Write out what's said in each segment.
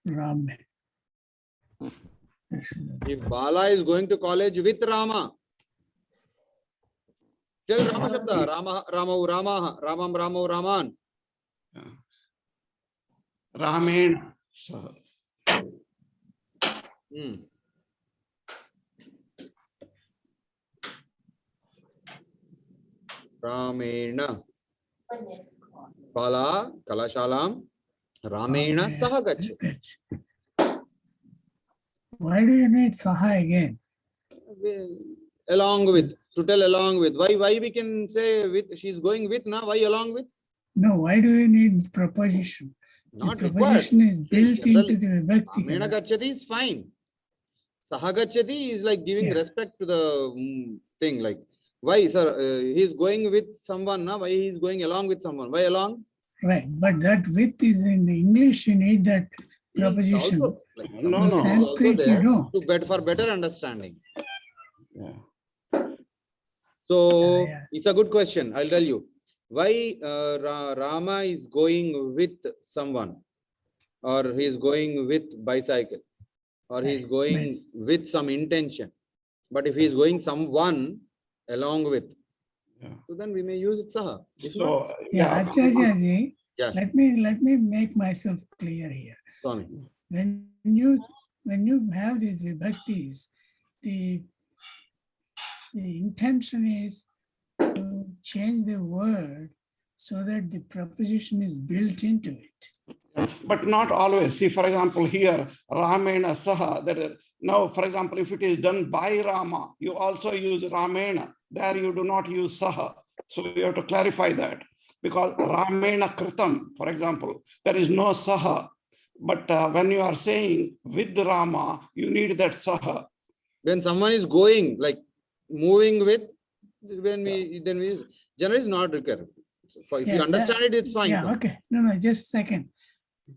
Ram. If Bala is going to college with Rama, tell Rama Shabda, Rama, Ramau, Rama, Ramam, Ramau, Raman. Ramena Saha. Ramena. Bala, Kalashalam, Ramena Saha Gacchati. Why do you need Saha again? Along with, to tell along with. Why we can say with, she's going with, now why along with? No, why do you need preposition? Not the preposition required. is built into the vibhakti. Ramena Gacchati is fine. Saha Gacchati is like giving respect to the thing. Like, why, sir? He's going with someone, na? Why he's going along with someone? Why along? Right, but that with is in the English, you need that preposition. Also, like, No, no. Sanskrit, also there you know. to for better understanding. Yeah. So it's a good question. I'll tell you why Rama is going with someone, or he is going with bicycle, or he is going with some intention. But if he is going someone along with, so then we may use it Saha. If not, Acharya ji, yeah. let me make myself clear here. Swami. When you have these vibhaktis, the intention is to change the word so that the preposition is built into it. But not always. See, for example, here, Ramena Saha. Now, for example, if it is done by Rama, you also use Ramena. There you do not use Saha. So you have to clarify that. Because Ramena Kritam, for example, there is no Saha. But when you are saying with Rama, you need that Saha. When someone is going, like moving with, then we generally is not required. So if you understand it, it's fine. Yeah, okay. No, just a second.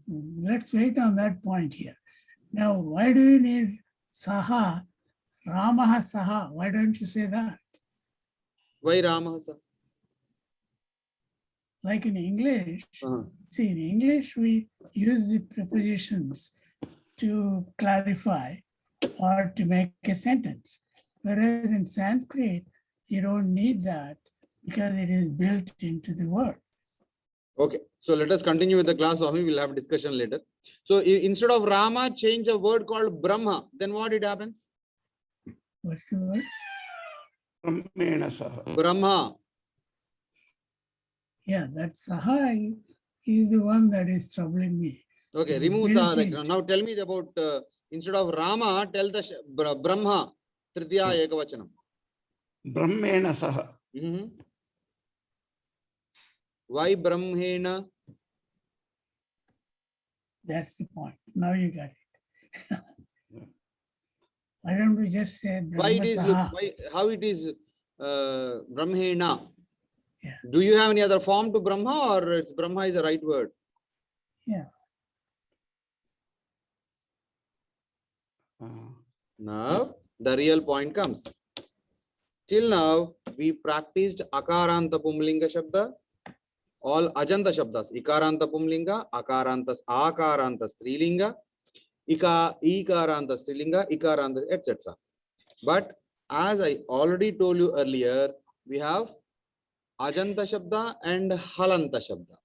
Let's wait on that point here. Now, why do you need Saha, Ramaha Saha? Why don't you say that? Why Ramaha Saha? Like in English, see, in English, we use the prepositions to clarify or to make a sentence. Whereas in Sanskrit, you don't need that because it is built into the word. Okay, so let us continue with the class. Swami, we'll have discussion later. So instead of Rama, change a word called Brahma. Then what it happens? What's the word? Brahmena Saha. Brahma. Yeah, that Saha is the one that is troubling me. Okay, remove Saha. Like, now tell me about, instead of Rama, tell the Brahma. Tritiya Ekavachanam. Brahmena Saha. Why Brahmena? That's the point. Now you got it. Why don't we just say Brahma Why it is, look, Saha? how it is Brahmena? Yeah. Do you have any other form to Brahma, or it's Brahma is the right word? Yeah. Now the real point comes. Till now we practiced Akaranta Pumlinga Shabda, all Ajanta Shabdas, Ikaranta Pumlinga, Akarantas, Akaranta Strilinga, Ikaranta Strilinga, Ikaranta, etc. But as I already told you earlier, we have Ajanta Shabda and Halanta Shabda.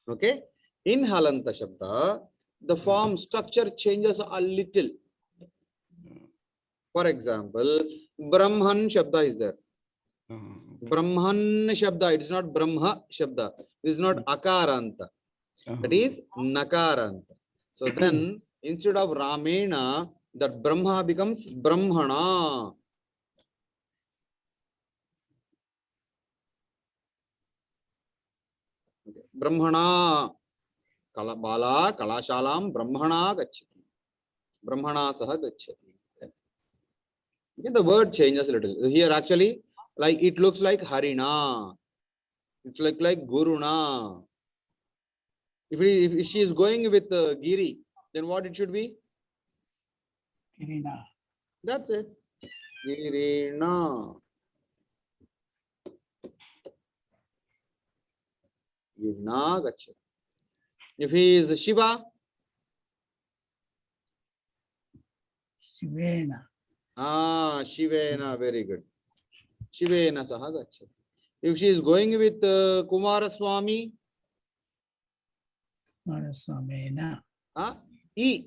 Okay? In Halanta Shabda, the form structure changes a little. For example, Brahman Shabda is there. Brahman Shabda, it is not Brahma Shabda. It is not Akaranta. It is Nakaranta. So then, instead of Ramena, that Brahma becomes Brahmana. Okay. Brahmana. Bala Kalashalam Brahmana Gacchati. Brahmana Saha Gacchati. Okay, the word changes a little. Here actually, like it looks like Harina. It's like Guruna. If she is going with Giri, then what it should be? Girina. That's it. Girina. Girina Gacchati. If he is Shiva, Shivena. Shivena, very good. Shivena saha gacchati. If she is going with Kumaraswamy, Marasamena. E.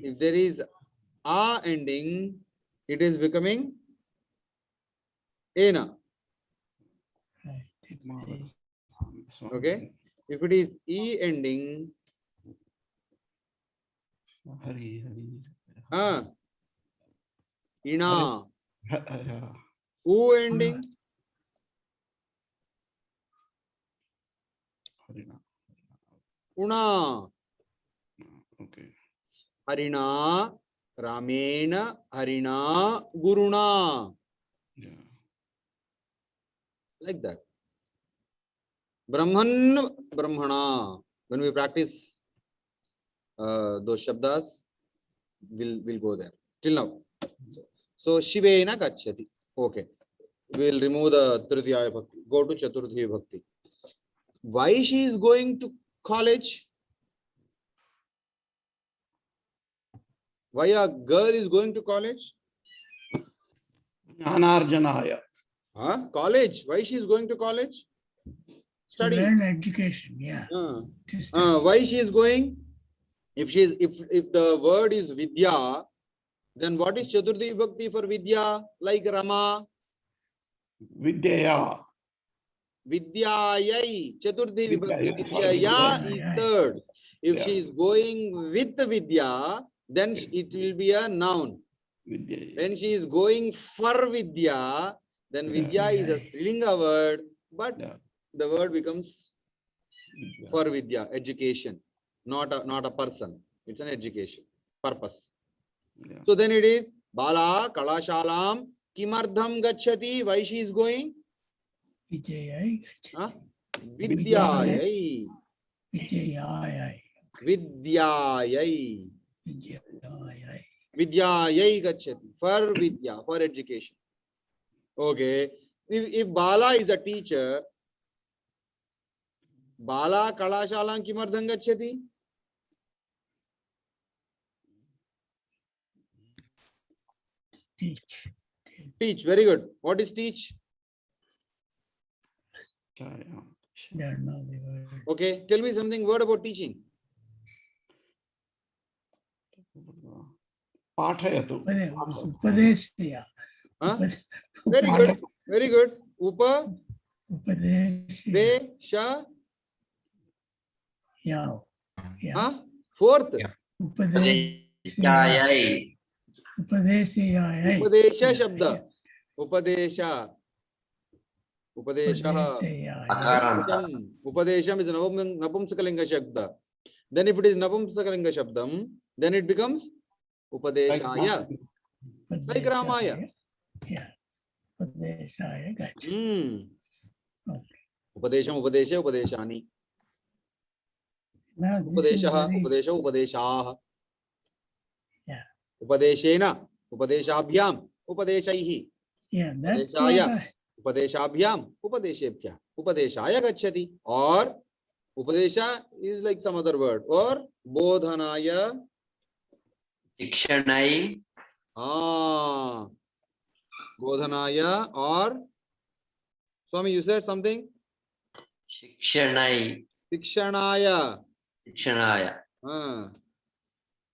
If there is a ending, it is becoming ena. Right. Okay. If it is e ending, Hari, ina. yeah. U ending, Harina. una. Okay. Harina, Ramena, Harina, Guruna. Yeah. Like that. Brahman, Brahmana. When we practice those shabdas, we'll go there. Till now. So Shivena Gacchati. Okay. We'll remove the Tridhyaya Bhakti. Go to Chaturthi Bhakti. Why she is going to college? Why a girl is going to college? Jnanarjanaya. College. Why she is going to college? To Study. learn education, yeah. To study. Why she is going? If the word is Vidya, then what is Chaturthi Bhakti for Vidya? Like Rama? Vidyaya. Vidyayai. Chaturthi Vibhakti. Vidya, for Vidyaya Vidya. is third. If Yeah. she is going with Vidya, then it will be a noun. Vidyaya. When she is going for Vidya, then Yeah. Vidya is a Strilinga word, but Yeah. the word becomes Vidya. for Vidya, education, not a person. It's an education purpose. Yeah. So then it is Bala Kalashalam Kimardham Gacchati. Why she is going? Vijayai. Vidyayai. Vijayai. Vidyayai. Vijayai. Vidyayai Gacchati. For Vidya, for education. Okay. If Bala is a teacher, Bala Kalashalam Kimardham Gacchati. Teach. Teach. Very good. What is teach? Yeah. Don't know the word. Okay. Tell me something word about teaching. Pathayatu. Upadeshya. Huh? Very good. Very good. Upa. Upadeshya. Desha. Yao. Fourth. Upadeshya. Upadeshya. Upadesha Shabda. Upadesha. Upadesha. Upadesham is Napumsakalinga Shabda. Then if it is Napumsakalinga Shabdam, then it becomes Upadeshaya. Like Ramaya. Yeah. Upadeshaya. Gotcha. Upadesham, Upadesha, Upadeshani. Now, this is Upadeshaha, very- Upadesha, Upadeshaha. Yeah. Upadeshena, Upadeshabhyam, Upadeshaihi. Yeah, that's Upadeshaya. what I- Upadeshabhyam, Upadeshebhya, Upadeshaya gacchati. Or Upadesha is like some other word. Or Bodhanaya. Shikshanai. Bodhanaya or Swami, you said something? Shikshanai. Shikshanaya. Shikshanaya.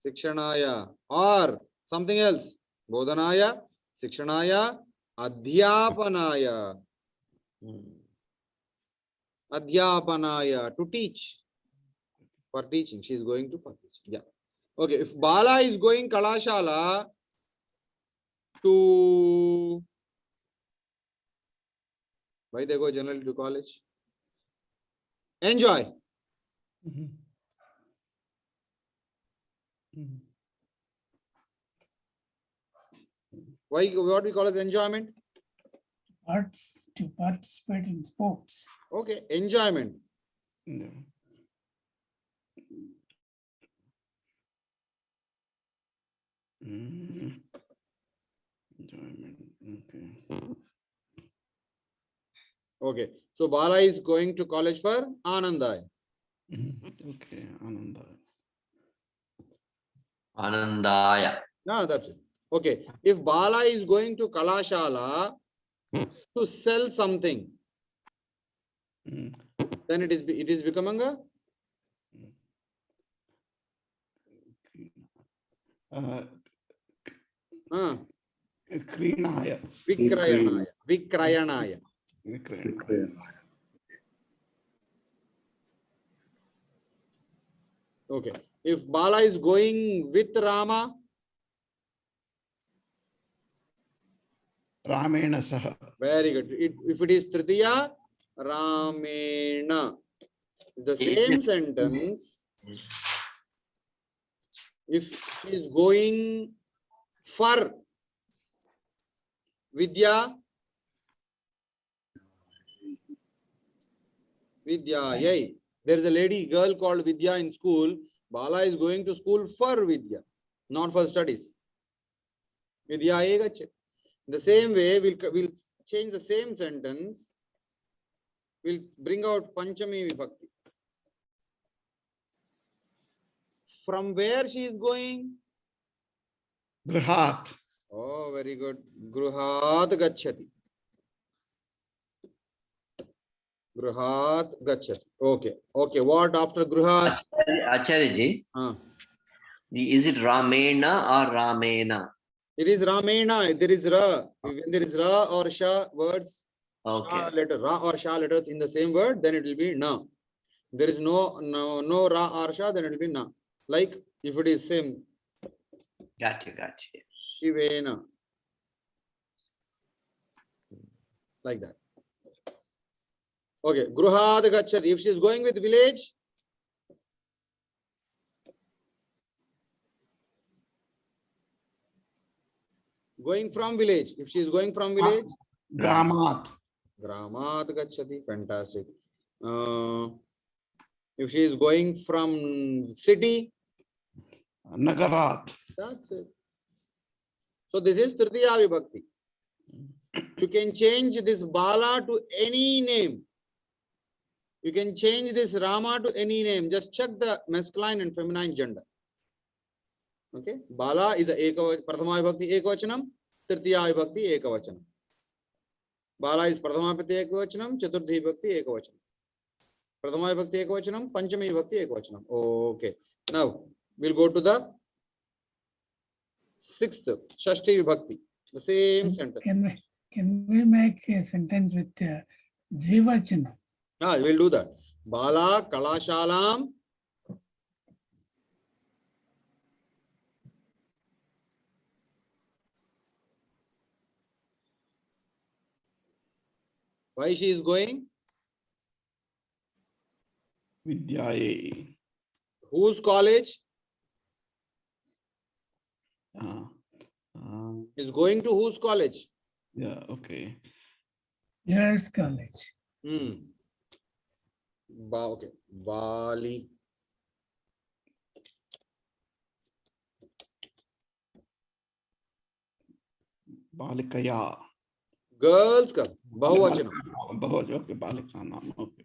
Shikshanaya or something else. Bodhanaya, Shikshanaya, Adhyapanaya. Adhyapanaya, to teach. For teaching. She is going to for teaching. Yeah. Okay. If Bala is going Kalashala to, why they go generally to college? Enjoy. Mhm. Mhm. Why? What we call as enjoyment? to participate in sports. Okay, enjoyment. Yeah. Mhm. Enjoyment. Okay. Okay. So Bala is going to college for Anandai. Okay, Ananda. Anandaya. No, that's it. Okay. If Bala is going to Kalashala to sell something, Mm. then it is becoming a Krinaya. Vikrayanaya. Vikrayanaya. Okay. If Bala is going with Rama, Ramena Saha. very good. If it is Tritiya, Ramena. The same sentence. If she is going for Vidya, yay. There is a lady girl called Vidya in school. Bala is going to school for Vidya, not for studies. Vidya egache. The same way, we'll change the same sentence. We'll bring out Panchami Vibhakti. From where she is going? Grihat. Oh, very good. Gruhat gachati. Gruhat gachati. Okay. Okay. What after Gruhat? Acharya ji, is it Ramena or Ramena? It is Ramena. There is Ra. When there is Ra or Sha words, Okay. Sha letter, Ra or Sha letters in the same word, then it will be Na. There is no Ra or Sha, then it will be Na. Like if it is same. Gotcha. Shivena. Like that. Okay. Gruhat gachati. If she is going with village, going from village. If she is going from village, Gramat. Gramat gachati. Fantastic. If she is going from city, Nagarat. that's it. So this is Tritiya Vibhakti. You can change this Bala to any name. You can change this Rama to any name. Just check the masculine and feminine gender. Okay. Bala is a Prathama Vibhakti Ekavachanam, Tritiya Vibhakti Ekavachanam. Bala is Prathama Vibhakti Ekavachanam, Chaturthi Vibhakti Ekavachanam. Prathama Vibhakti Ekavachanam, Panchami Vibhakti Ekavachanam. Okay. Now we'll go to the sixth, Shashti Vibhakti. The same sentence. Can we make a sentence with Dvivachana? We'll do that. Bala Kalashalam. Why she is going? Vidyaye. Whose college? Is going to whose college? Yeah, okay. Girls' college. Okay. Bali. Balikaya. Girls' college. Bahuvachanam. Bahuvachanam. Okay, Balikanam. Okay.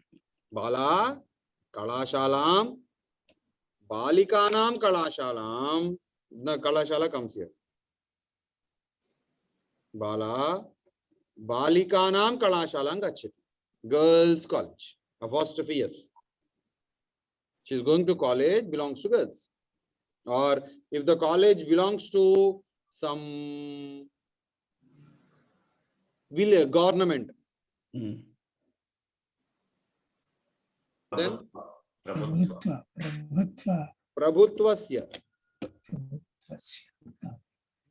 Bala Kalashalam. Balikanam Kalashalam. The Kalashala comes here. Bala Balikanam Kalashalam Gachati. Girls' college. Apostrophe S. She is going to college, belongs to girls. Or if the college belongs to some village government, then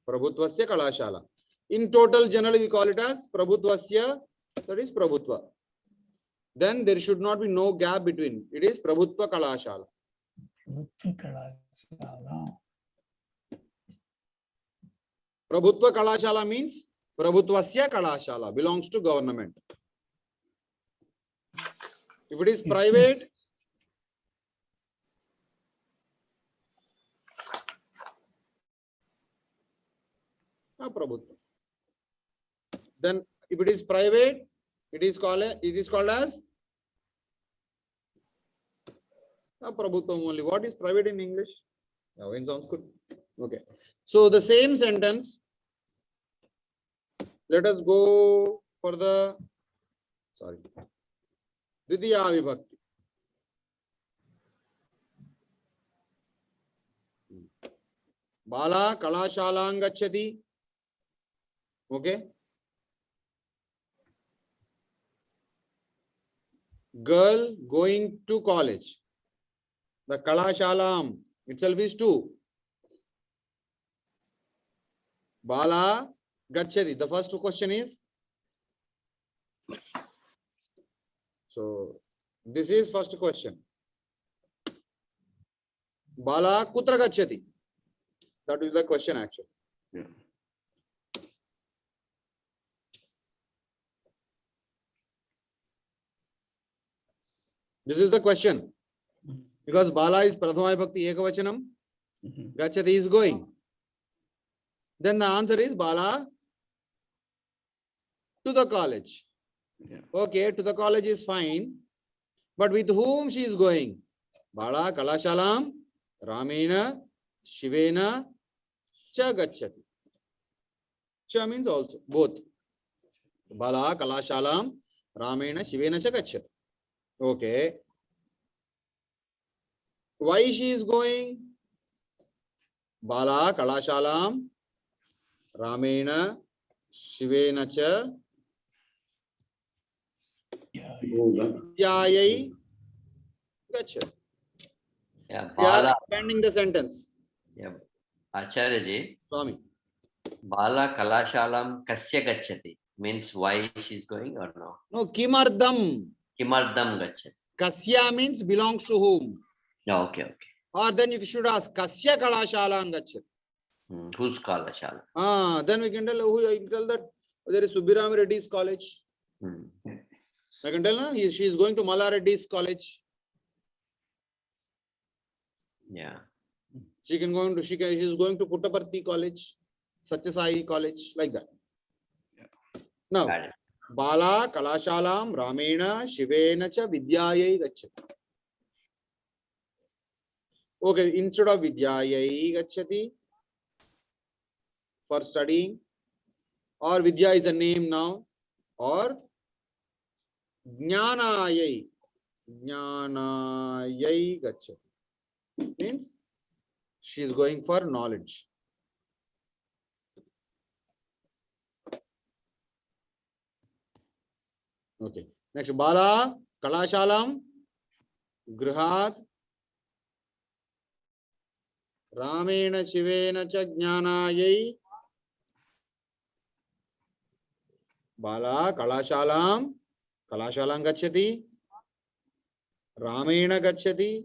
Prabhutvasya Kalashala. In total, generally we call it as Prabhutvasya, that is Prabhutva. Then there should not be no gap between. It is Prabhutva Kalashala. Prabhutva Kalashala means Prabhutvasya Kalashala, belongs to government. If it is private, Prabhutva. Then if it is private, it is called as Prabhutvam only. What is private in English? It sounds good. Okay. So the same sentence. Let us go for the, sorry, Dvitiya Vibhakti. Bala Kalashalang gacchati. Okay. Girl going to college. The Kalashalam itself is 2. Bala gacchati. The first question is. So this is first question. Bala kutra gacchati. That is the question actually. Yeah. This is the question. Because Bala is Prathama Vibhakti Ekavachanam. Gacchati is going. Then the answer is Bala to the college. Yeah. Okay, to the college is fine. But with whom she is going? Bala Kalashalam, Ramena, Shivena, Cha gacchati. Cha means also both. Bala Kalashalam, Ramena, Shivena, Cha gacchati. Okay. Why she is going? Bala Kalashalam, Ramena, Shivena, Cha Yayai gacchati. Yeah, We are Bala. expanding the sentence. Yeah, Acharya ji. Swami. Bala Kalashalam Kasya gacchati means why she's going or no? No, Kimardam. Kimardam gacchati. Kasya means belongs to whom? Oh, okay, okay. Or then you should ask Kasya Kalashalang gacchati. Who's Kalashala? Then we can tell who I can tell that there is Subbiram Reddy's college. I can tell her she is going to Malla Reddy's college. Yeah. She is going to Puttaparthi college, Satyasai college, like that. Yeah. Now, Got it. Bala Kalashalam Ramena Shivena Cha Vidyayai gacchati. Okay, instead of Vidyayai gacchati for studying, or Vidya is the name now, or Jnanayai gacchati. Means she is going for knowledge. Okay. Next, Bala Kalashalam Grihat Ramena Shivena Cha Jnanayai. Bala Kalashalam gacchati. Ramena gacchati.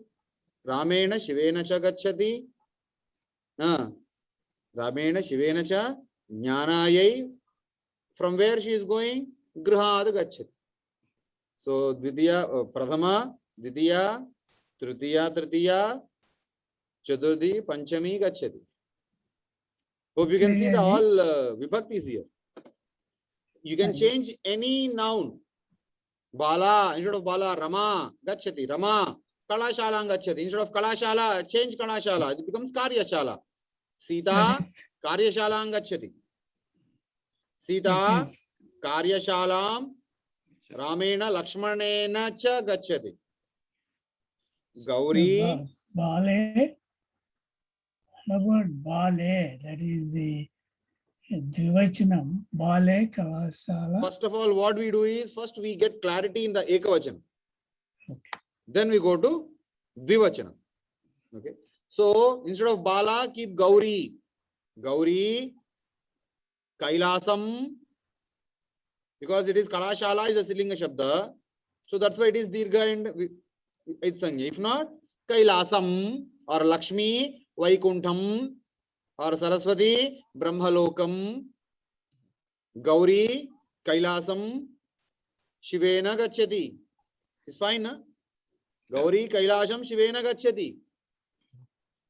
Ramena Shivena Cha gacchati. Ramena Shivena Cha Jnanayai. From where she is going? Grihad gacchati. So Dvitiya, Prathama, Dvitiya, Tritiya, Tritiya, Chaturthi, Panchami gacchati. Hope you can see the all vibhaktis here. You can change any noun. Bala, instead of Bala, Rama gacchati. Rama, Kalashalang gacchati. Instead of Kalashala, change Kalashala. It becomes Karyashala. Sita, Karyashalang gacchati. Sita, Karyashalam, Ramena, Lakshmanena Cha gacchati. Gauri. Bale. The word Bale, that is the Dvivachanam. Bale Kalashala. First of all, what we do is first we get clarity in the Ekavachanam. Okay. Then we go to Dvivachanam. Okay. So instead of Bala, keep Gauri. Gauri, Kailasam, because it is Kalashala is a Silinga Shabda. So that's why it is Dirgha and it's Sanya. If not, Kailasam or Lakshmi, Vaikuntham or Saraswati, Brahmalokam, Gauri, Kailasam, Shivena gacchati. It's fine, na? Gauri, Kailasam, Shivena gacchati.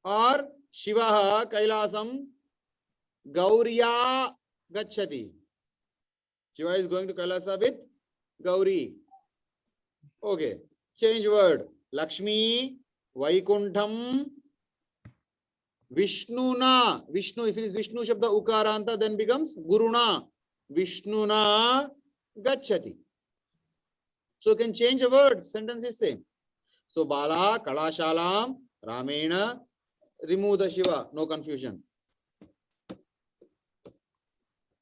Or Shivaha, Kailasam, Gauriya gacchati. Shiva is going to Kailasa with Gauri. Okay. Change word. Lakshmi, Vaikuntham Vishnuna. Vishnu, if it is Vishnu Shabda Ukaranta, then becomes Guruna. Vishnuna Gachati. So you can change a word, sentence is same. So Bala Kalashalam Ramena, remove the Shiva, no confusion.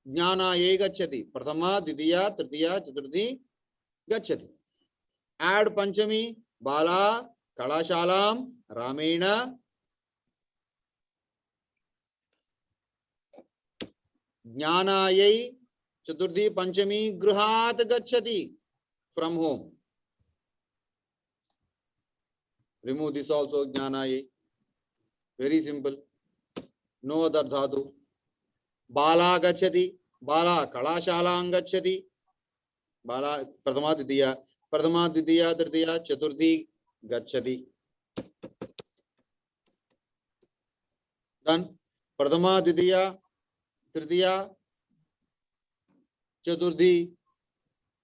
Jnana ye gachati. Prathama, Didiya, Tritiya, Chaturthi gachati. Add Panchami, Bala Kalashalam Ramena, Jnanayai Chaturthi Panchami Gruhat gachati, from home. Remove this also, Jnanayai. Very simple. No other dhatu. Bala gachati. Bala Kalashalam gachati. Bala Prathama Didiya. Prathama Didiya Tritiya Chaturthi gachati. Done. Prathama Didiya Tritiya Chaturthi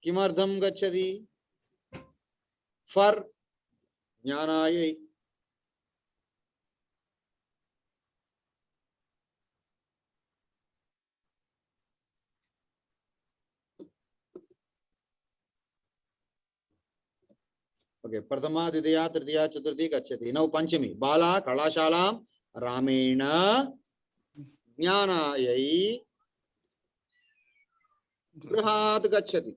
Kimardham gachati. For Jnanayai. Okay, Prathama, Ditiya, Tritiya, Chaturthi gachati. Now Panchami. Bala Kalashalam Ramena Jnanayai Gruhat gachati.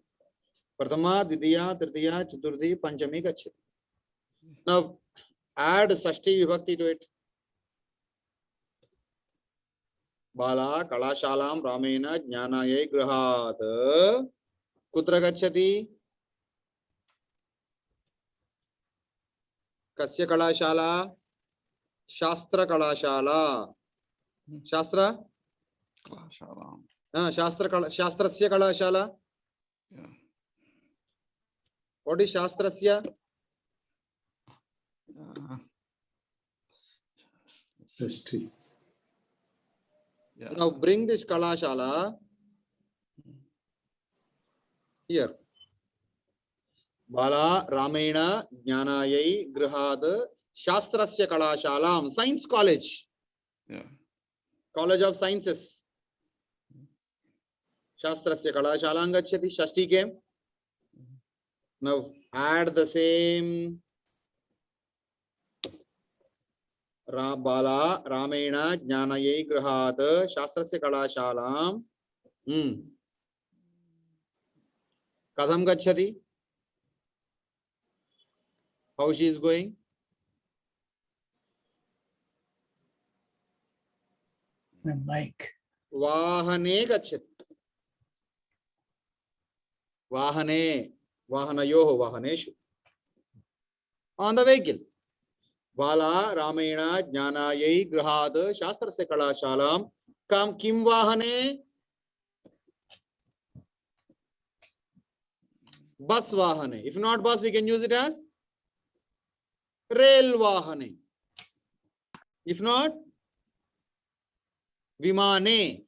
Prathama, Ditiya, Tritiya, Chaturthi, Panchami gachati. Now add Sashti Vibhakti to it. Bala Kalashalam Ramena Jnanayai Gruhat Kutra gachati. Kasya Kalashala? Shastra Kalashala. Shastra? Kalashalam. Shastrasya Kalashala. Yeah. What is Shastrasya? Yeah. Now bring this Kalashala here. Bala Ramena Jnanayai Grihad Shastrasya Kalashalam. Science College. Yeah. College of Sciences. Shastrasya Kalashalam gachati. Shashti came. Now add the same Bala Ramena Jnanayai Grihad Shastrasya Kalashalam. Kadam gachati. How she is going? The bike. Vahane gachati. Vahane. Vahanayoho Vahaneshu. On the vehicle. Bala Ramena Jnanayai Grihad Shastrasya Kalashalam. Kam Kim Vahane? Bus Vahane. If not bus, we can use it as Rail Vahane. If not, Vimane.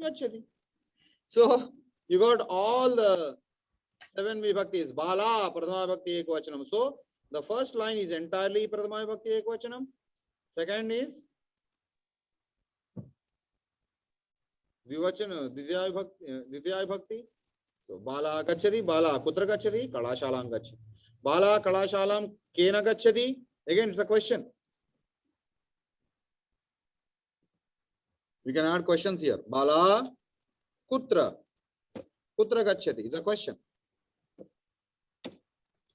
Gachati. So you got all the 7 vibhaktis. Bala, Prathama Vibhakti Ekvachanam. So the first line is entirely Prathama Vibhakti Ekvachanam. Second is Vivachana, Dvitiya Vibhakti. So Bala Gachati, Bala Kutra Gachati, Kalashalam Gachati. Bala Kalashalam Kena Gachati. Again, it's a question. We can add questions here. Bala Kutra. Kutra Gachati. It's a question.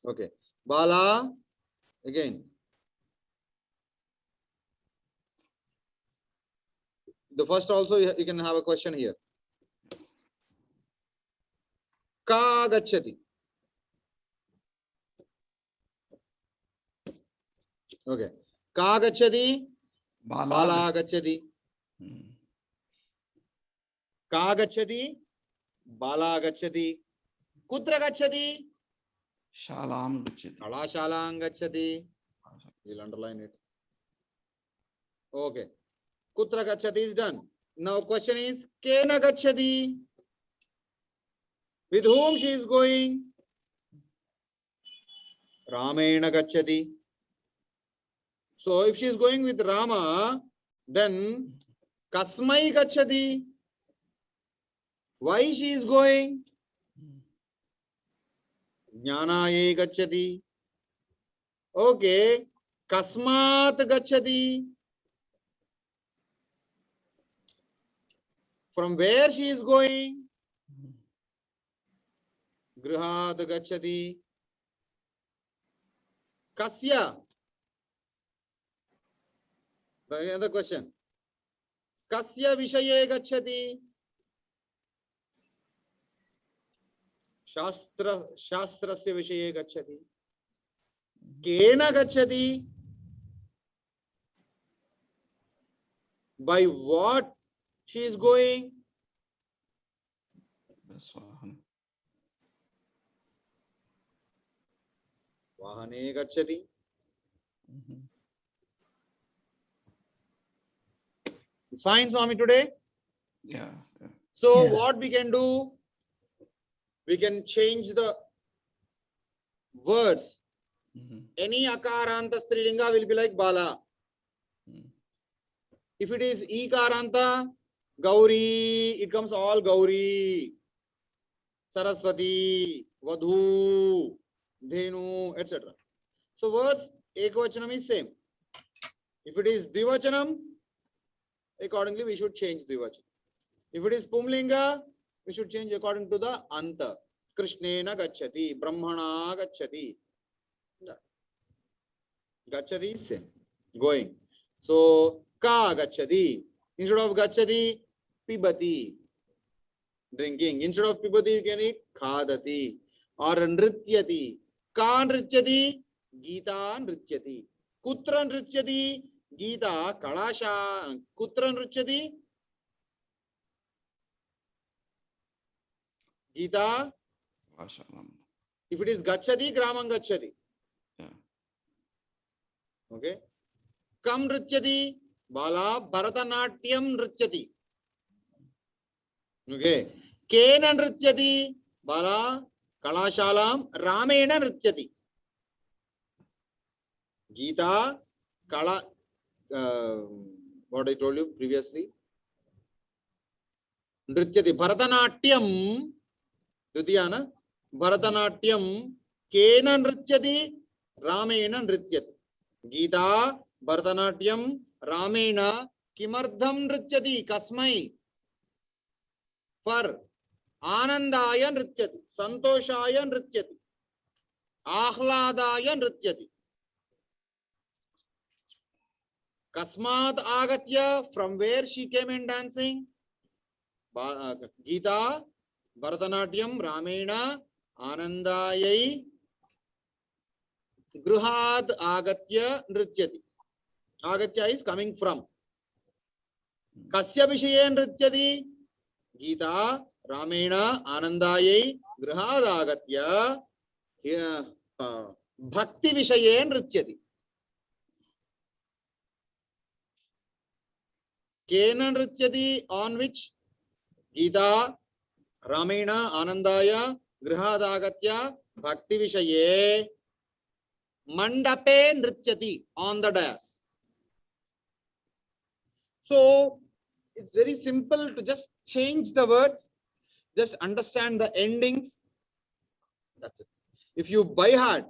Okay. Bala, again. The first also you can have a question here. Ka Gachati. Okay. Ka Gachati. Bala Gachati. Ka Gachati. Bala Gachati. Kutra Gachati. Shalam Gachati. Kalashalam Gachati. We'll underline it. Okay. Kutra Gachati is done. Now question is Kena Gachati. With whom she is going? Ramena Gachati. So if she is going with Rama, then kasmai gachati. Why she is going? Jnanaye gachati. Okay. Kasmat gachati. From where she is going? Grihat gachati. Kasya. The other question. Kasya vishaye gachati. शास्त्रस्य विषये गच्छति केन गच्छति by what she is going वाहने गच्छति it's fine Swami today Yeah. so Yeah. what we can do, we can change the words. Any akaranta strilinga will be like Bala. If it is ikaranta, Gauri, it comes all Gauri, Saraswati, Vadhu, Dhenu, etc. So words, ekvachanam is same. If it is dvivachanam, accordingly we should change dvivachanam. If it is pumlinga, we should change according to the anta. Krishnena gacchati, Brahmana gacchati. Gacchati is same. Going. So ka gacchati. Instead of gacchati, pibati. Drinking. Instead of pibati, you can eat khadati. Or nrityati. Ka nrityati, Gita nrityati. Kutra nrityati, Gita kalasha. Kutra nrityati, Gita. If it is gachati, gramam gachati. Yeah. Okay. Kam nrityati, Bala Bharatanatyam nrityati. Okay. Kena nrityati, Bala Kalashalam Ramena nrityati. Gita Kala, what I told you previously. Nrityati Bharatanatyam. Dutiyana Bharatanatyam Kena nrityati, Ramena nrityati. Gita Bharatanatyam Ramena Kimardham nrityati, Kasmai. For Anandaya nrityati, Santoshaya nrityati, Ahladaya nrityati. Kasmat agatya, from where she came in dancing? Gita Bharatanatyam Ramena Anandayai Gruhad agatya nrityati. Agatya is coming from. Kasya vishaye nrityati, Gita Ramena Anandayai Grihad agatya Bhakti vishaye nrityati. Kena nrityati, on which? Gita Ramena Anandaya Grihad agatya Bhakti vishaye Mandape nrityati, on the dais. So it's very simple to just change the words, just understand the endings. That's it. If you by heart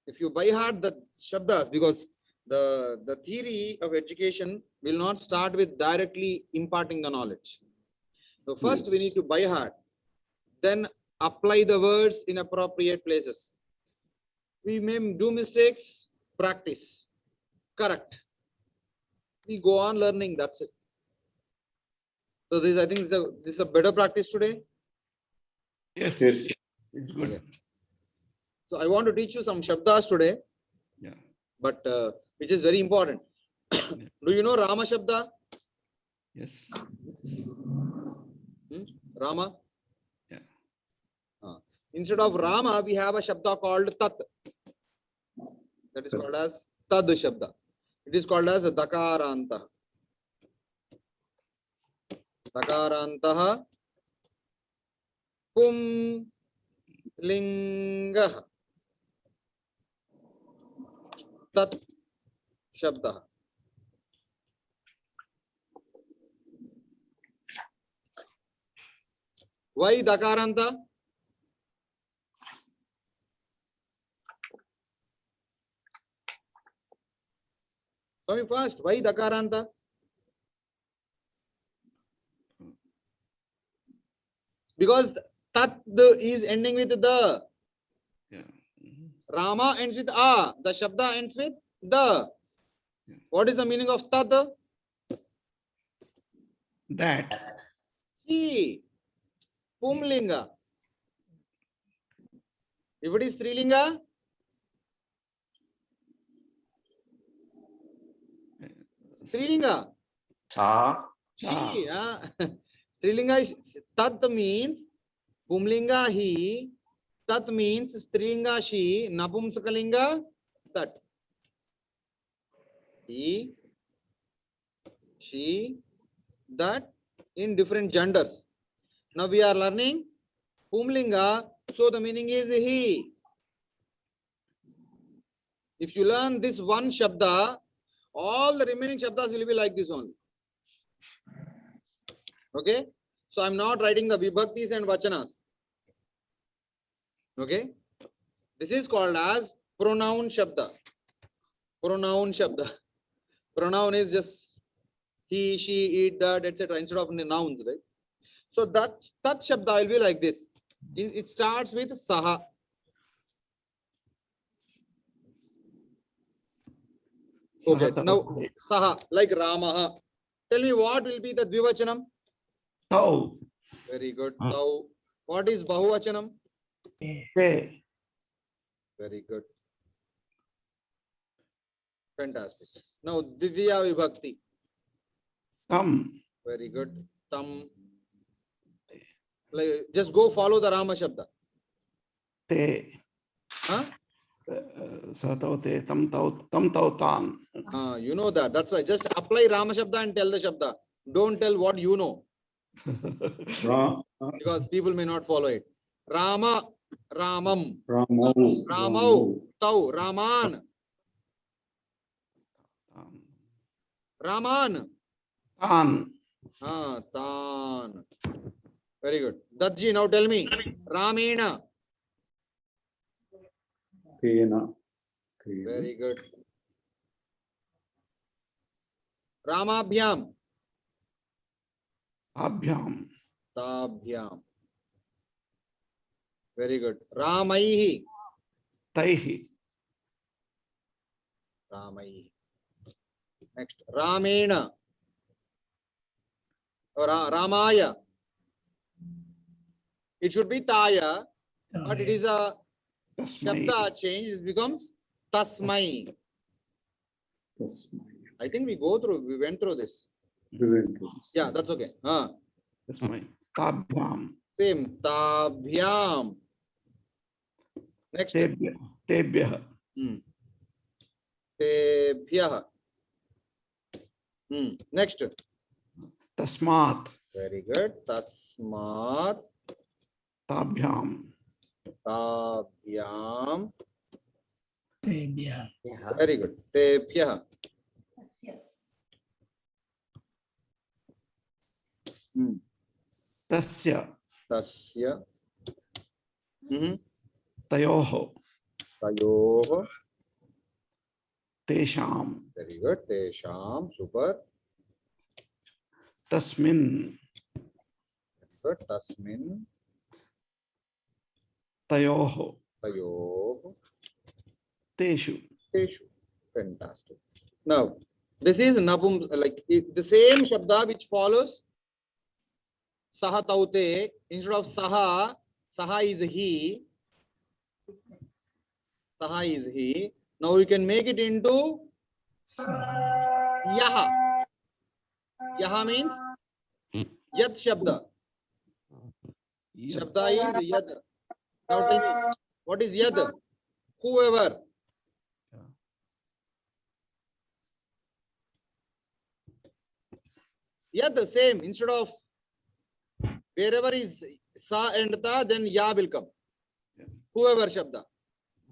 the shabdas, because the theory of education will not start with directly imparting the knowledge. So first we need to by heart, then apply the words in appropriate places. We may do mistakes, practice, correct. We go on learning, that's it. So this, I think this is a better practice today. Yes. Yes. It's good. Okay. So I want to teach you some shabdas today, Yeah. but which is very important. Do you know Rama Shabda? Yes. Rama? Yeah. Instead of Rama, we have a Shabda called Tat. That is called as Tad Shabda. It is called as Dakaranta. Dakarantaha Pum Linga. Tat शब्दः. Why dakaranta? Coming first, why dakaranta? Because tat is ending with the. Yeah. Rama ends with a. The shabda ends with the. What is the meaning of tat? That. He. Pumlinga. If it is Strilinga, Strilinga. Sa. She. Strilinga is tat means Pumlinga he. Tat means Strilinga she. Napumsakalinga tat. He, she, that in different genders. Now we are learning Pumlinga, so the meaning is he. If you learn this one shabda, all the remaining shabdas will be like this only. Okay? So I'm not writing the vibhaktis and vachanas. Okay? This is called as pronoun shabda. Pronoun shabda. Pronoun is just he, she, it, that, etc. instead of nouns, right? So that shabda will be like this. It starts with saha. Okay, now saha, like Ramaha. Tell me what will be the dvivachanam? Tau. Very good. Tau. What is bahuvachanam? Te. Very good. Fantastic. Now Didya Vibhakti. Tam. Very good. Tam. Like, just go follow the Rama Shabda. Te. Huh? Satau te. Tam tau tan. You know that. That's why. Just apply Rama Shabda and tell the Shabda. Don't tell what you know. Because people may not follow it. Rama. Ramam. Ramau. Tau. Raman. Raman. Tan. Tan. Very good. Datji, now tell me. Ramena. Tena. Very good. Ramabhyam. Abhyam. Tabhyam. Very good. Ramaihi. Taihi. Ramaihi. Next. Ramena. Or Ramaya. It should be Taya, but it is a Tasmai. Shabda change. It becomes Tasmai. I think we went through this. Yeah, that's okay. Tasmai. Tabhyam. Same. Tabhyam. Next. Tebhyah. Tebhyah. Next. Tasmat. Very good. Tasmat. Tabhyam. Tabhyam. Tebhyah. Very good. Tebhyah. Tasya. Tasya. Tayoho. Tayoh. Tesham. Very good. Tesham. Super. Tasmin. Good. Tasmin. Tayoho. Tayoh. Teshu. Teshu. Fantastic. Now, this is Napum, like the same Shabda which follows Saha Taute. Instead of Saha, Saha is he. Saha is he. Now you can make it into Yaha. Yaha means Yad Shabda. Shabda is Yad. Now tell me, what is Yad? Whoever. Yad the same. Instead of wherever is Sa and Ta, then Ya will come. Whoever Shabda.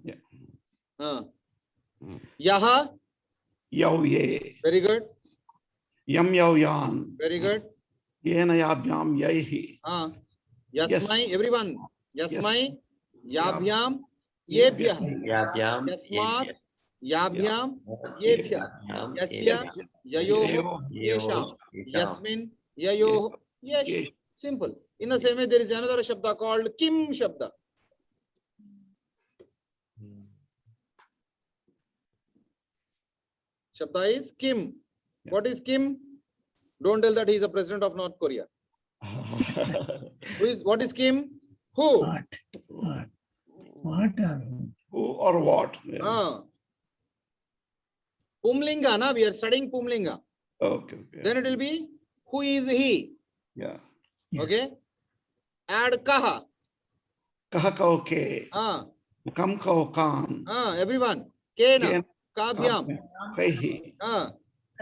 Yeah. Yaha. Yau ye. Very good. Yam yau yan. Very good. Yena yabhyam yaihi. Yasmai, everyone. Yasmai, Yabhyam, Yebhyah. Yebhyah. Yabhyam. Yasmat, Yabhyam, Yebhyah. Yebhyah. Yasya, Yayoh, Yesham. Yasmin, Yayoh, Yesh. Yesh. Simple. In the same way, there is another Shabda called Kim Shabda. Shabda is Kim. Yeah. What is Kim? Don't tell that he is a president of North Korea. What is Kim? Who? What are who? Who or what? Yeah. Pumlinga, na? We are studying Pumlinga. Okay. Then it will be who is he? Yeah. Yeah. Okay. Add kaha. Kaha kao ke. Kam kao kan. Everyone. Kena. Ken. Kabhyam. Kaihi.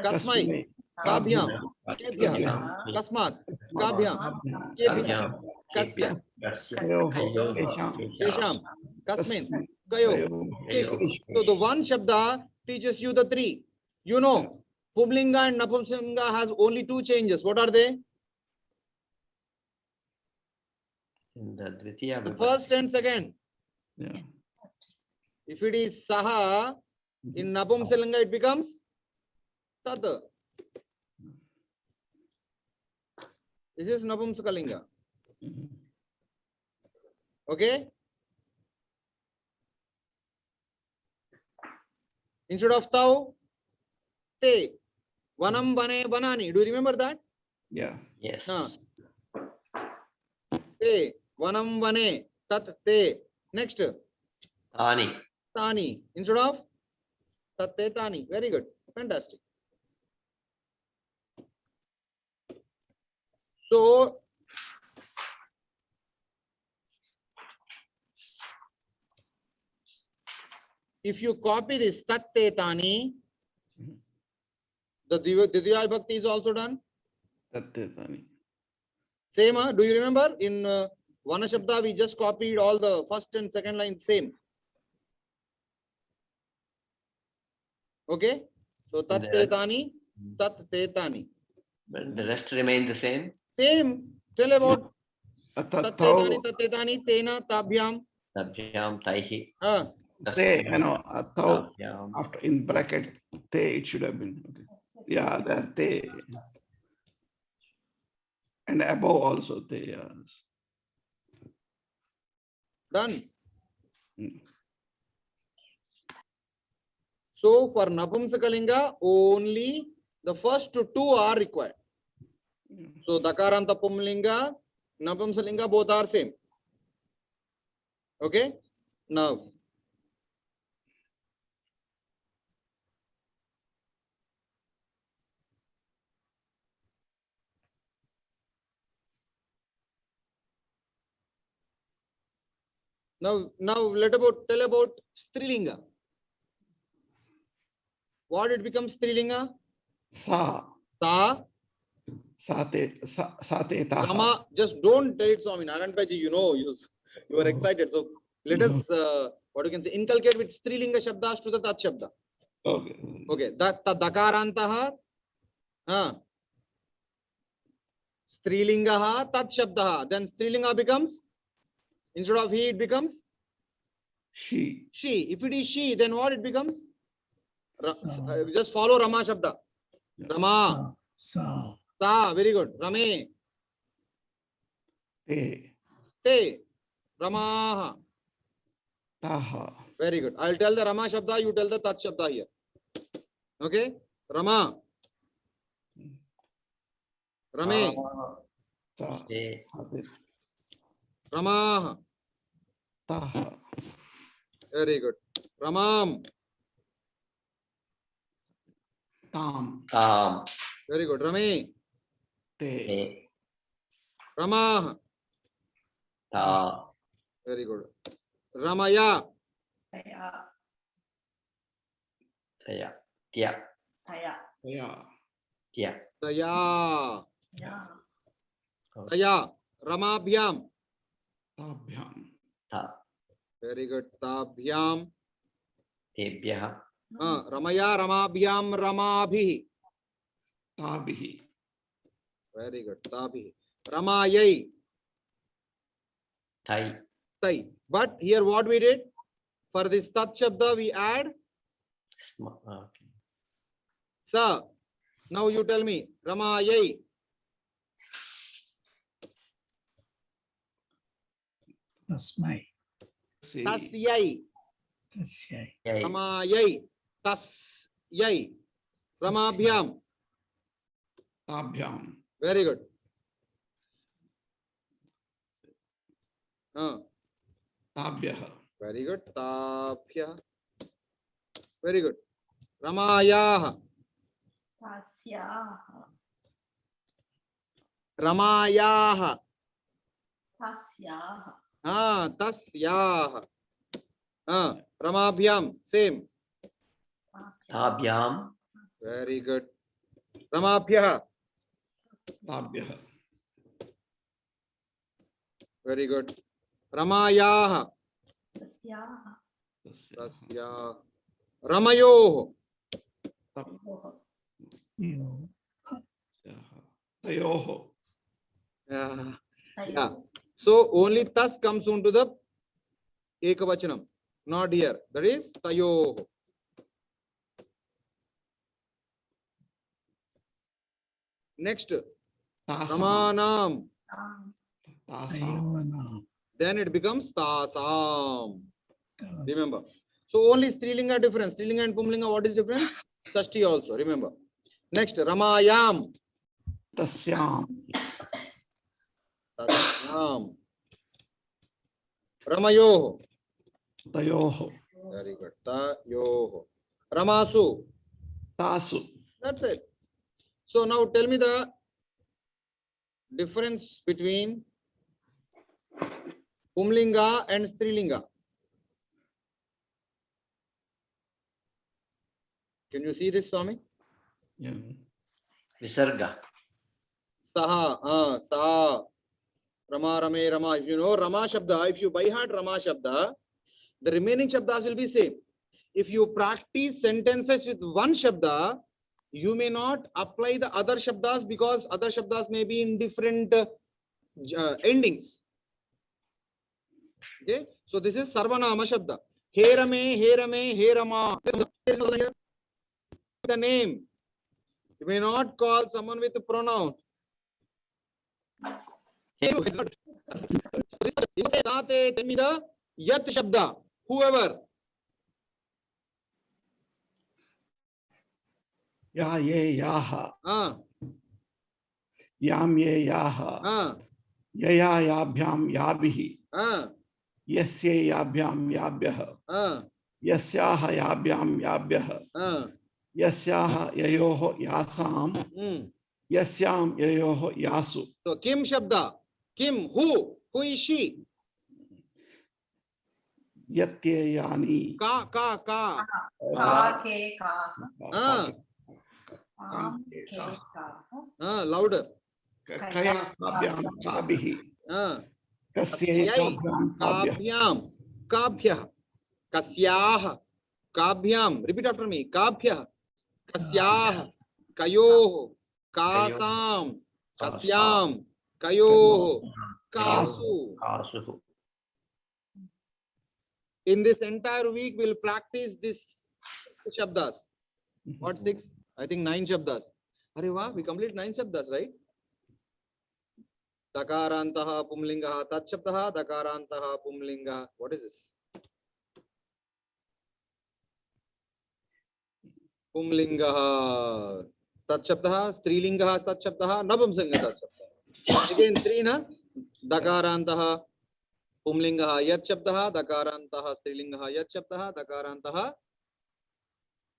Kasmai. Kabhyam. Kebhyam. Kasmat. Kabhyam. Kebhyam. Kasya. Kesham. Kasmin. Kayo. Keshu. So the one Shabda teaches you the three. You know, Pumlinga and Napumsaklinga has only two changes. What are they? In the Dvitiya The Vibhakti. first and second. Yeah. If it is Saha, in Napumsaklinga it becomes Tat. This is Napumsakalinga. Okay? Instead of Tau, Te. Vanam Vane Vanani. Do you remember that? Yeah. Yes. Te. Vanam Vane. Tat Te. Next. Tani. Tani. Instead of Tat Te Tani. Very good. Fantastic. So, if you copy this Tat Te Tani, the Dvitiya Vibhakti is also done. Tattetani. Same, do you remember? In Vana Shabda, we just copied all the first and second line same. Okay? So, Tat Te Tani, Tat Te Tani. But the rest remain the same. Same. Tell about Tat Te Tani, Tau. Tat Te Tani, Tena, Tabhyam. Tabhyam Taihi. Te. Tau. Tabhyam. After in bracket, te it should have been. Okay. Yeah, that te. And above also te. Yes. Done. Mm. So, for Napumsakalinga, only the first two are required. So, Dakaranta Pumlinga, Napumsakalinga, both are same. Okay? Now, tell about Strilinga. What it becomes Strilinga? Sa. Ta. Sa te taha. Rama. Just don't tell it, Swami Narayan Bhaji, you are excited. So let us, what you can say, inculcate with Strilinga Shabdas to the Tat Shabda. Okay. Okay. Dakarantaha. Strilingaha Tat Shabdaha. Then Strilinga becomes, instead of he, it becomes She. she. If it is she, then what it becomes? Just follow Rama Shabda. Rama. Sa. Ta. Very good. Rame. Te. Te. Ramaha. Taha. Very good. I'll tell the Rama Shabda, you tell the Tat Shabda here. Okay? Rama. Rame. Ta. Te. Ramaha. Taha. Very good. Ramam. Tam. Tam. Very good. Rame. Te. Te. Ramaha. Ta. Very good. Ramaya. Taya. Tya. Yeah. Tya. Taya. Taya. Ramabhyam. Tabhyam. Ta. Very good. Tabhyam. Tebhyah. Ramaya Ramabhyam Ramabhi. Tabihi. Very good. Tabi. Ramayai. Thai. Tai. But here what we did? For this Tat Shabda we add Okay. Sa. Now you tell me. Ramayai. Tasmai. Tasyai. Tasyai. Yay. Ramayai. Tasyai. Ramabhyam. Tabhyam. Very good. Tabhyah. Very good. Tapya. Very good. Ramayah. Tasyaha. Ramayah. Tasyaha. Tasyah. Ramabhyam. Same. Tabhyam. Very good. Ramabhyah. Tabhyah. Very good. Ramayah. Tasyaha. Tasya. Ramayoh. Yo. Tayoho. Yeah. So only tas comes into the ekavachanam, not here. That is tayoh. Next, Tasam. Ramanam. Tasam. Ayona. Then it becomes tasam. Tas- Remember. So only Strilinga difference. Strilinga and Pumlinga, what is difference? Sashti also. Remember. Next, Ramayam. Tasyam. Tasyam. Ramayoh. Tayoho. Very good. Tayoh. Ramasu. Tasu. That's it. So now tell me the difference between Pumlinga and Strilinga. Can you see this, Swami? Yeah. Visarga. Saha, Sa, Rama, Rame, Rama. If you know Rama Shabda, if you by heart Rama Shabda, the remaining Shabdas will be same. If you practice sentences with one Shabda, you may not apply the other Shabdas because other Shabdas may be in different endings. Okay, so this is Sarvanama Shabda. He Rame, He Rama. The name. You may not call someone with a pronoun. Tell me the Yat Shabda. Whoever. Ya ye yaha. Ah, Yam ye yaha. ah, Yaya yabhyam yabihi. ah, Yasye yabhyam yabhyah. ah, Yasyaha yabhyam yabhyah. ah. Yasyaha yayoho yasam. Yasyam yayoho yasu. So Kim Shabda. Kim, who? Who is she? Yatye yani. Ka. Ka ke ka. Ah, Kam ke ka. louder. Kaya kabhyam kabihi. Ah, Kasye kabhyam kabhyah. Kabhyam. Kabhyah. Kasyah. Kabhyam. Repeat after me. Kabhyah. Kasyah. Kayoh. Kasam. Kasyam. Kayoh. Kasu. Kasu. In this entire week, we'll practice this Shabdas. What, 6? I think 9 Shabdas. Arey wah, we complete 9 Shabdas, right? Dakarantaha Pumlingaha Tat Shabdaha Dakarantaha Pumlingaha. What is this? Pumlingaha Tat Shabdaha, Strilingaha Tat Shabdaha, Nabamsanga Tat Shabdaha. Again 3 na? Dakarantaha Pumlingaha Yat Shabdaha Dakarantaha Strilingaha Yat Shabdaha Dakarantaha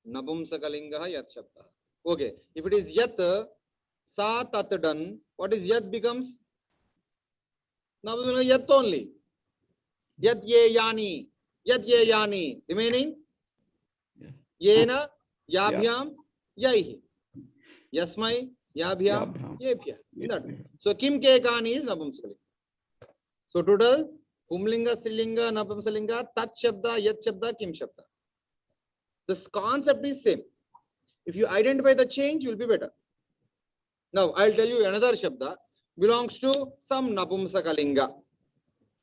Nabumsakalingaha Yat Shabdaha. Okay, if it is Yat, Sa Tat done, what is Yat becomes? Now Yat only. Yat ye yani. Yat ye yani. Remaining? Yena, Yabhyam, Yaihi. Yasmai, Yabhyam, Yebhya. So Kim ke kani is Nabumsakalinga. So total Pumlinga, Strilinga, Napamsalinga, Tat Shabda, Yat Shabda, Kim Shabda. This concept is same. If you identify the change, you will be better. Now, I'll tell you another Shabda belongs to some Napumsakalinga.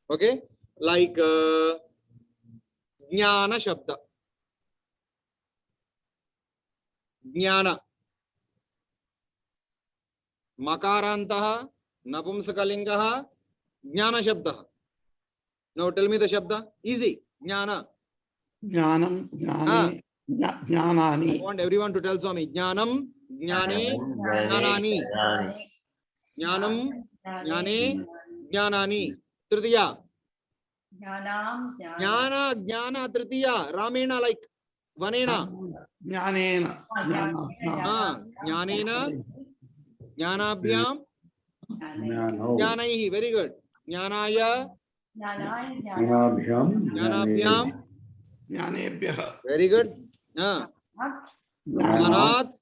Okay? Like Jnana Shabda. Jnana. Makarantaha, Napumsakalingaha, Jnana Shabda. Now tell me the Shabda. Easy. Jnana. Jnanam, jnane, I jnanani. want everyone to tell Swami. Jnanam, jnane, jnanani. Jnanam, jnane, jnanani. Tritiya. Jnanam, Jnana, jnana, tritiya. Ramena like vanena. Jnanena, jnana, Jnanena, jnanabhyam, jnanaihi. Very good. Jnanaya, jnanabhyam. jnanebhyah, Very good. Jnanat,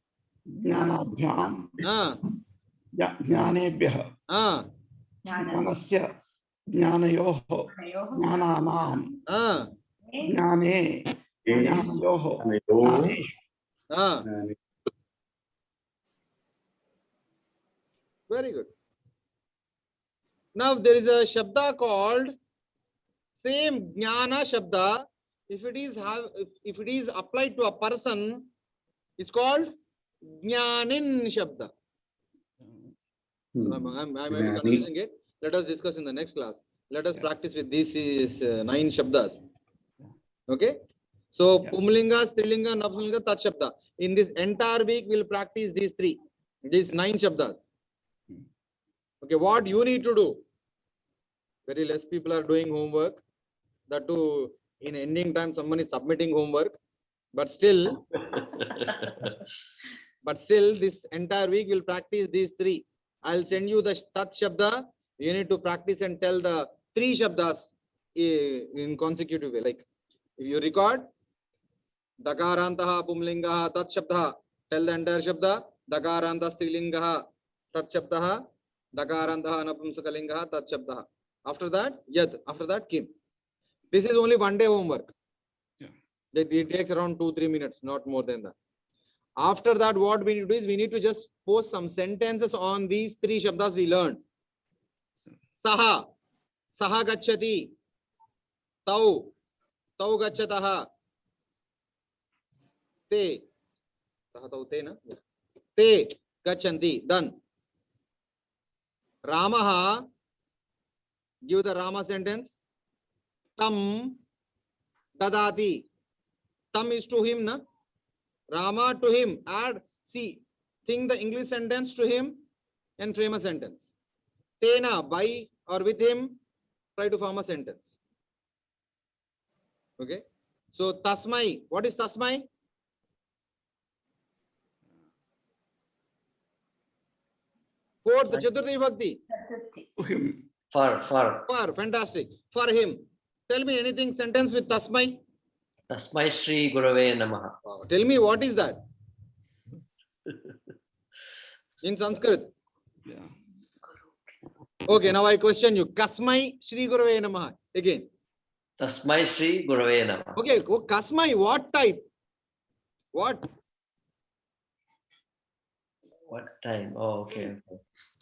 jnanabhyam, jnanebhyah, jnanasya, jnanayoho, jnananam, jnane, jnanayoho, jnaneshu. Very good. Now there is a Shabda called same Jnana Shabda. If it is applied to a person, it's called Jnanin Shabda. So I'm confusing it. Let us discuss in the next class. Let us practice with these 9 Shabdas. Okay? So Pumlinga, Strilinga, Napumlinga, Tat Shabda. In this entire week, we'll practice these 9 Shabdas. Okay, what you need to do? Very less people are doing homework. That too, in ending time, someone is submitting homework. But still, this entire week we'll practice these 3. I'll send you the Tat Shabda. You need to practice and tell the 3 Shabdas in consecutive way. Like, if you record, Dakarantaha Pumlingaha Tat Shabda, tell the entire Shabda. Dakaranta Strilingaha Tat Shabdaha. Dakarantaha Napumsakalingaha Tat Shabdaha. After that, Yad. After that, Kim. This is only 1 day homework. It takes around 2-3 minutes, not more than that. After that, what we need to do is we need to just post some sentences on these 3 Shabdas we learned. Saha, Saha Gacchati, Tau, Tau Gacchataha, Te, Saha Tau Te, na? Te Gacchanti, done. Ramaha, give the Rama sentence. Tam Dadati. Tam is to him, na? Rama to him. Add, see, think the English sentence to him and frame a sentence. Tena, by or with him, try to form a sentence. Okay. So, Tasmai. What is Tasmai? Fourth, Chaturthi Bhakti. For, fantastic. For him. Tell me anything, sentence with Tasmai. Tasmai Shri Gurave Namaha. Tell me what is that? In Sanskrit. Yeah. Okay, now I question you. Kasmai Shri Gurave Namaha. Again. Tasmai Shri Gurave Namaha. Okay, Kasmai, what type? What? What time? Oh, okay.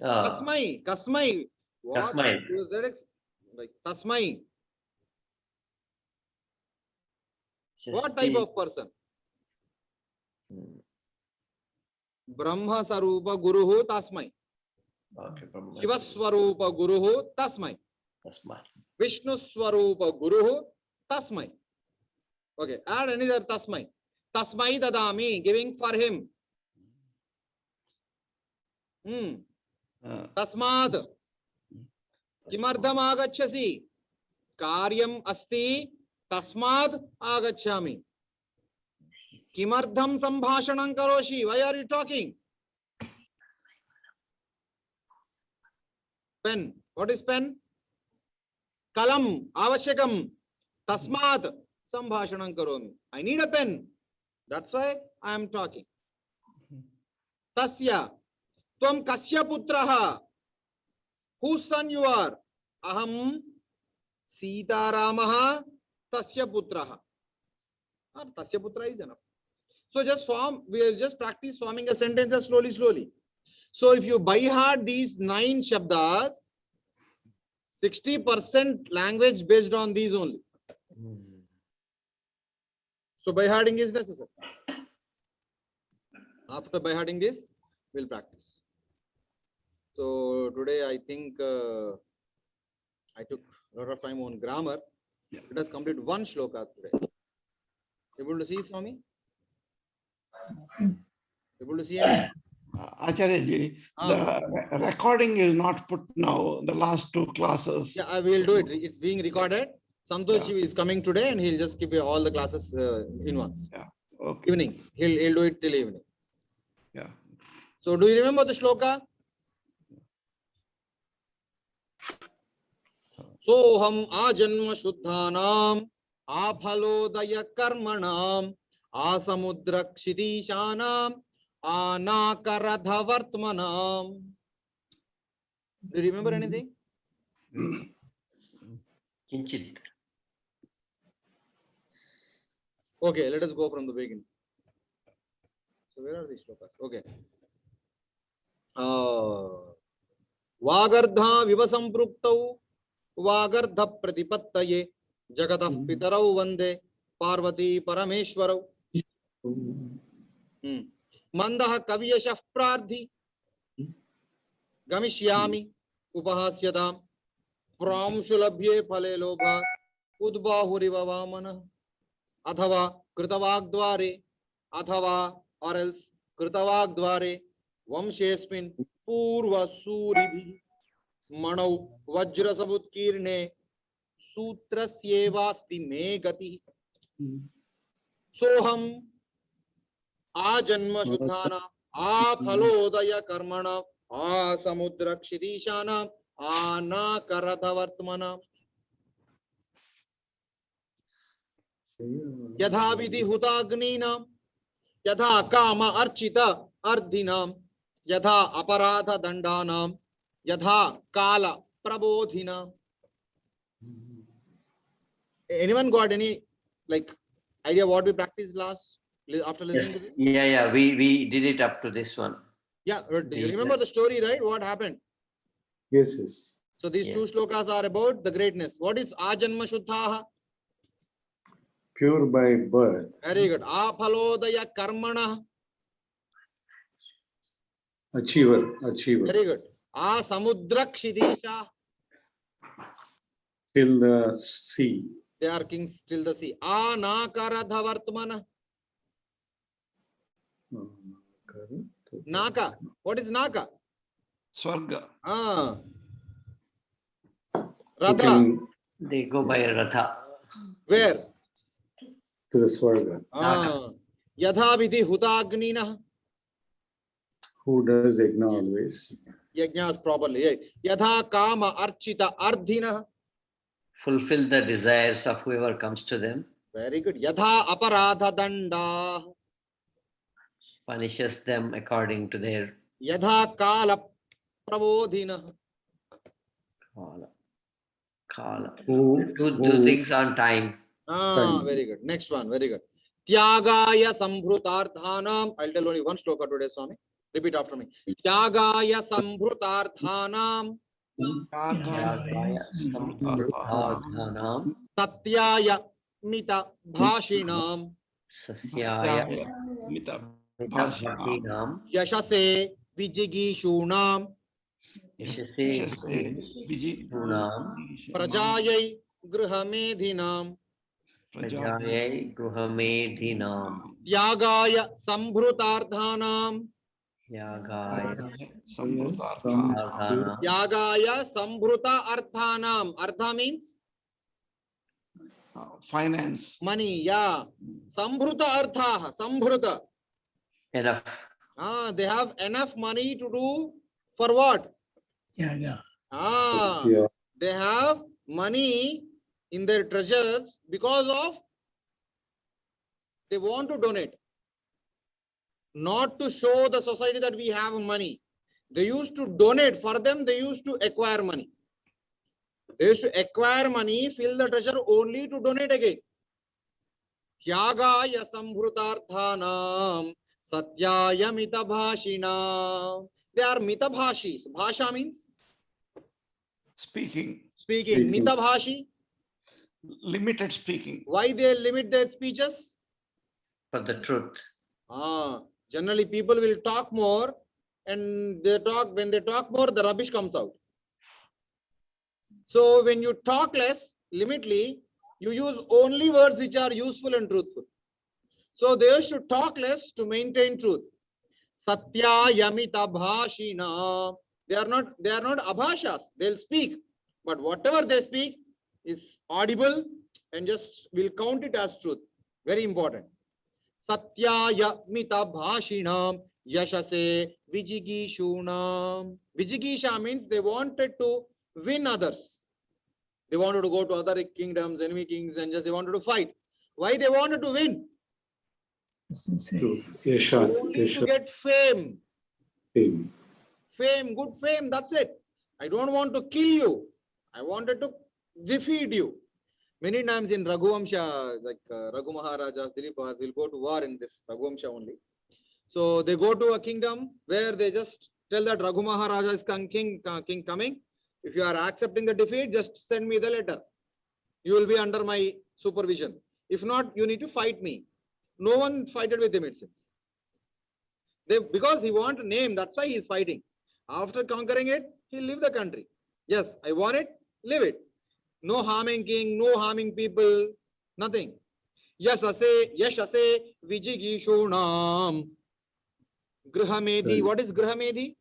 Kasmai. What? Kasmai. Like Tasmai. What type of person? Brahma Sarupa Guruhu Tasmai. Okay, Shiva Swarupa Guruhu Tasmai. Tasmai. Vishnu Swarupa Guruhu Tasmai. Okay, add another Tasmai. Tasmai Dadami, giving for him. Tasmad. Kimardam agacchasi. Karyam asti. Tasmad agacchami. Kimardham sambhashanam karoshi. Why are you talking? Pen. What is pen? Kalam. Avashyakam. Tasmad sambhashanam karomi. I need a pen. That's why I am talking. Tasya. Tvam kasya putraha. Whose son you are? Aham Sita Ramaha Tasya Putraha. Tasya Putra is enough. So just form, we will just practice forming a sentence slowly, slowly. So if you by heart these 9 shabdas, 60% language based on these only. So by hearting is necessary. After by hearting this, we'll practice. So today I think I took a lot of time on grammar. Let us complete one shloka today. Able to see, Swami? Able to see any? Acharya ji, the recording is not put now, the last 2 classes. Yeah, I will do it. It's being recorded. Santosh Yeah. is coming today and he'll just keep all the classes in once. Okay. Evening. He'll do it till evening. Yeah. So do you remember the shloka? Soham ajanma shuddhanam aphalodaya karmanam asamudra kshidishanam anakaradhavartmanam. Do you remember anything? Kinchit. Okay, let us go from the beginning. So where are these shlokas? Okay. Vagardha vivasampraktau Vagardha pratipattaye Jagatah pitarau vande Parvati parameshwarau. Mandaha kaviyashah prardhi Gamishyami upahasyadam Pramshulabhye phale lobha Udbahuriva vamana Athava kritavagdvare Athava or else kritavagdvare Vamshesmin Purva Suribhi Manau Vajrasabutkirne Sutrasyevasti me gati Soham Ajanma Shuddhana Aphalodaya Karmana Asamudra Kshidishana Anakaradhavartmana Yadha Vidhi Hutagnina Yadha Kama Archita Ardhinam Yadha Aparadha Dandanam Yadha Kala Prabodhina. Anyone got any like idea what we practiced last after listening to this? Yeah, we did it up to this one. Yeah, do you remember the story, right? What happened? Yes. So these 2 shlokas are about the greatness. What is Ajanma Shuddhaha? Pure by birth. Very good. Aphalodaya Karmana. Achiever. Very good. Asamudra Kshidisha. Till the sea. They are kings till the sea. Anakaradhavartmana. Naka. What is Naka? Swarga. Radha. They go by Ratha. Where? To the Swarga. Yadha vidhi hutagnina. Who does yajna always? Yajnas properly. Yadha kama archita ardhina. Fulfill the desires of whoever comes to them. Very good. Yadha aparadha danda. Punishes them according to their Yadha kala prabodhina. kala. Who Do things on time. Very good. Next one. Very good. Tyagaya sambhrutarthanam. I'll tell only one shloka today, Swami. Repeat after me. Tyagaya sambhrutarthanam. Satyaya mita bhashinam. Sasyaya Mita Bhashinam. Yashase vijigishunam. Punam. Prajayai gruhamedhinam. Prajayai Gruhamedhinam. Tyagaya sambhrutarthanam. Yagaya Samrutartha. Yagaya sambhruta arthanam. Artha means Finance. money. Yeah. Sambhruta artha. Sambhruta. Enough. They have enough money to do for what? Yeah. They have money in their treasures because of they want to donate. Not to show the society that we have money. They used to donate. For them, they used to acquire money. They used to acquire money, fill the treasure only to donate again. Tyagaya Sambhutarthanam Satyaya Mitabhashina. They are mitabhashis. Bhasha means Speaking, speaking. Speaking. Mitabhashi. limited speaking. Why they limit their speeches? For the truth. Generally people will talk more, and when they talk more, the rubbish comes out. So when you talk less, limitly, you use only words which are useful and truthful. So they should talk less to maintain truth. Satya Yamita Bhashina. They are not abhashas. They'll speak, but whatever they speak is audible and just will count it as truth. Very important. Satya Yamita Bhashinam Yashase Vijigishunam. Vijigisha means they wanted to win others. They wanted to go to other kingdoms, enemy kings, and just they wanted to fight. Why they wanted to win? Yashas, Only to Yashas, get fame. fame. Fame, good fame, that's it. I don't want to kill you. I wanted to defeat you. Many times in Raghuvamsha, like Raghu Maharajas, Dilip Maharajas will go to war in this Raghuvamsha only. So they go to a kingdom where they just tell that Raghu Maharaja is king coming. If you are accepting the defeat, just send me the letter. You will be under my supervision. If not, you need to fight me. No one fighted with him, it seems. Because he wants a name, that's why he is fighting. After conquering it, he'll leave the country. Yes, I want it, leave it. No harming king, no harming people, nothing. Yashase Vijigishunam. Grihamedhi. What is Grihamedhi?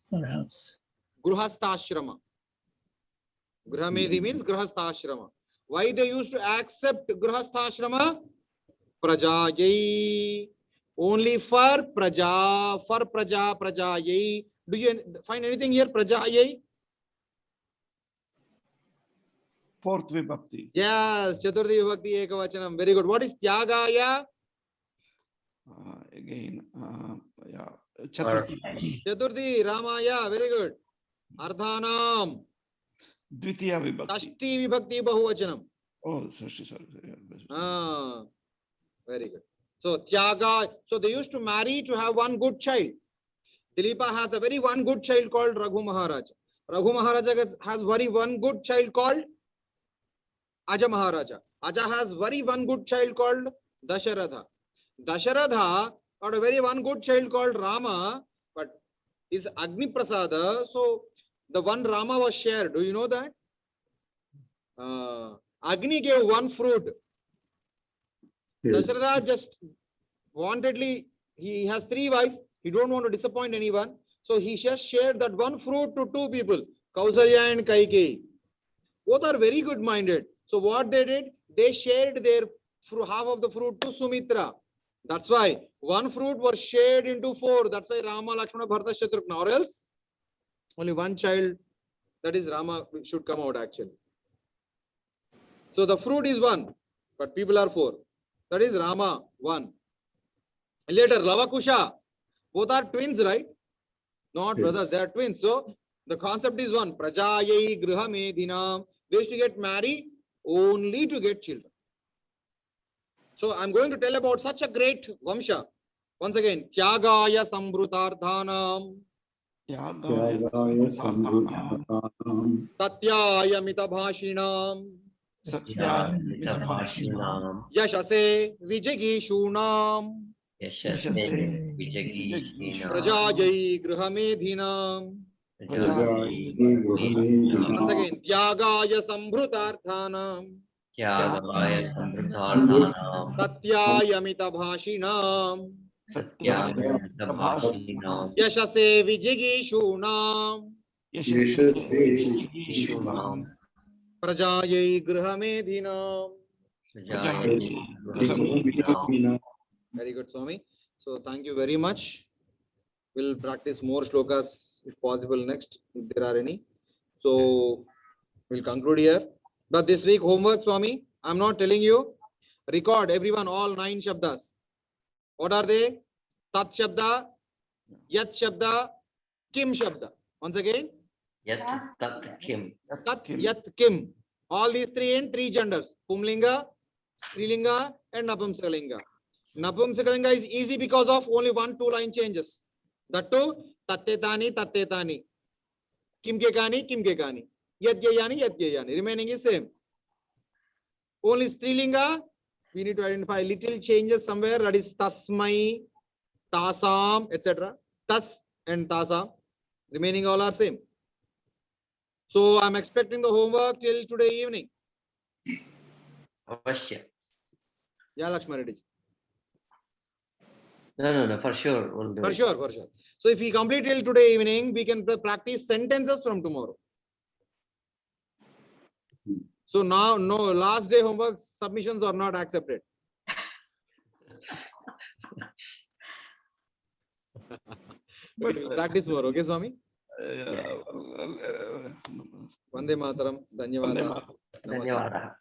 For house. Gruhastashrama. Grihamedhi means Gruhastashrama. Why they used to accept Gruhastashrama? Prajayai. Only for Praja, Prajayai. Do you find anything here? Prajayai? Fourth vibhakti. Yes, Chaturthi Vibhakti Ekavachanam. Very good. What is Tyagaya? Again, Chaturthi. Chaturthi, Ramaya. Very good. Ardhanam. Dvitiya vibhakti. Tashti Vibhakti Bahuvachanam. Oh, sorry. Very good. So Tyaga. So they used to marry to have one good child. Dilipa has a very one good child called Raghu Maharaja. Raghu Maharaja has very one good child called Aja Maharaja. Aja has very one good child called Dasharatha. Dasharatha got a very one good child called Rama, but is Agni Prasada. So the one Rama was shared. Do you know that? Agni gave one fruit. Yes. Dasharatha just wantedly, he has 3 wives. He don't want to disappoint anyone. So he just shared that one fruit to 2 people, Kausalya and Kaikeyi. Both are very good minded. So what they did, they shared their half of the fruit to Sumitra. That's why one fruit was shared into 4. That's why Rama, Lakshmana, Bharata, Shatrugna. Or else only one child, that is Rama, should come out actually. So the fruit is 1, but people are 4. That is Rama 1. Later Lavakusha, both are twins, right? Not Yes. brothers, they are twins. So the concept is 1. Prajayai Grihamedhinam. They used to get married only to get children. So I'm going to tell about such a great Vamsha. Once again, Tyagaya Sambhrutardhanam. Tyagaya Sambhutanam. Satyaya Mitabhashinam. Satyamita Yashase Vijagishunam. Yashase Vijagishina. Prajayai Grihamedhinam. Once again, Tyagaya Sambhrutardhanam. Tyagaya Samvritardhanam. Satyaya Mitabhashinam. Satyamita Bhashinam. Yashase Vijagishunam. Vishunam. Prajayai Grihamedhinam. Sajayati. Very good, Swami. So thank you very much. We'll practice more shlokas if possible next, if there are any. So we'll conclude here. But this week homework, Swami, I'm not telling you. Record everyone all 9 shabdas. What are they? Tat shabda, Yat shabda, Kim shabda. Once again, Yat Tat Kim. Tat, Yat, Kim. All these 3 in 3 genders. Pumlinga, Strilinga and Napumsakalinga. Napumsakalinga is easy because of only 1-2 line changes. That too, tattetani, tattetani. Kimkekani, kimkekani. Yadyayani, yadyayani. Remaining is same. Only Strilinga, we need to identify little changes somewhere. That is tasmai, tasam, etc. Tas and tasam. Remaining all are same. So I'm expecting the homework till today evening. Avashya. Yeah, Lakshmi Reddy. No, for sure. We'll do For it. sure, for sure. So if we complete till today evening, we can practice sentences from tomorrow. So now, no, last day homework submissions are not accepted. But we'll practice more, okay, Swami? Vande Mataram. Dhanyavada. Dhanyawada.